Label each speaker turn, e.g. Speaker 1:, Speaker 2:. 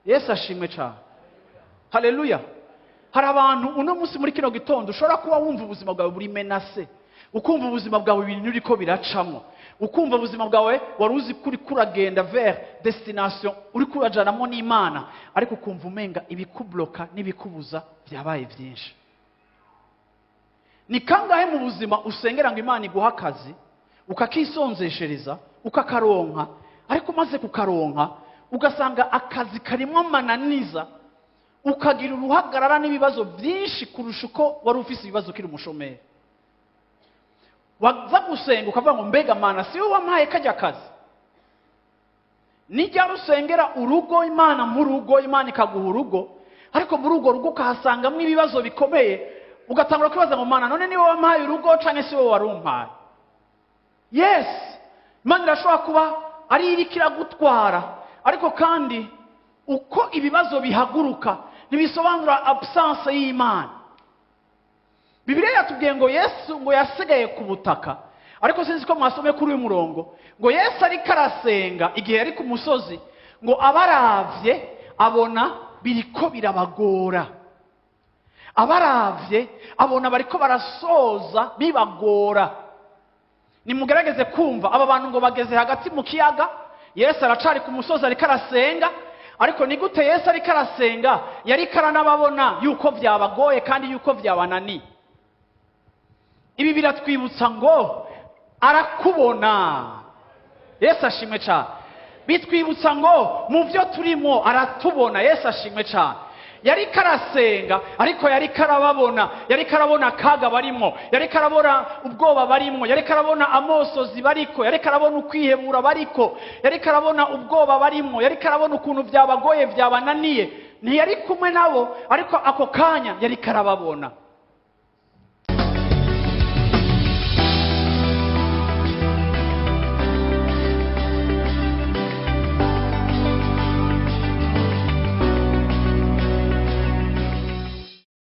Speaker 1: Yesu ashimwe cyane. Haleluya. Hari abantu uno munsi muri kino gitondo ushobora kuba wumva ubuzima bwawe buri menase, ukumva ubuzima bwawe ibintu uriko biracamo, ukumva ubuzima bwawe wari uzi kuri kuragenda vers destination uri kurajanamo n'Imana, ariko ukumva umenga ibikubloka n'ibikubuza byabaye byinshi. Ni kangahe mu buzima usengera ngo Imana iguha akazi ukakisonzeshereza ukakaronka, ariko maze kukaronka ugasanga akazi karimo amananiza, ukagira uruhagarara n'ibibazo byinshi kurusha uko wari ufise ibibazo kiri umushomeri. Waza gusenga ukavuga ngo mbega Mana si wowe wampaye kajya kazi. Nijya rusengera urugo Imana mu rugo, Imana ikaguha urugo, ariko muri urwo rugo ukahasangamo ibibazo bikomeye, ugatangura kwibaza ngo Mana none ni wowe wampaye urugo canke si wowe warumpaye? Yes, Imana irashobora kuba ari iri kiragutwara, ariko kandi uko ibibazo bihaguruka ntibisobanura absence y'Imana. Bibiliya yatubwiye ngo Yesu ngo yasigaye ku butaka, ariko sinzi ko mwasomye kuri uyu murongo ngo Yesu ariko arasenga igihe yari ku musozi, ngo abaravye abona biriko birabagora. Abaravye abona bariko barasoza bibagora. Nimugerageze kumva aba bantu ngo bageze hagati mu kiyaga, Yesu aracari ku musozi ariko arasenga, ariko ni gute Yesu ariko arasenga yari karanababona yuko byabagoye kandi yuko byabanani? Ibi biratwibutsa ngo arakubona. Yesu ashimwe cyane. Bitwibutsa ngo mu byo turimo aratubona. Yesu ashimwe cyane. Yari karasenga ariko yari karababona, yari karabona kaga barimo, yari karabona ubwoba barimo, yari karabona amosozi bariko, yari karabona ukwihebura bariko, yari karabona ubwoba barimo, yari karabona ukuntu byabagoye byabananiye. Ntiyari kumwe nabo, ariko ako kanya yari karababona.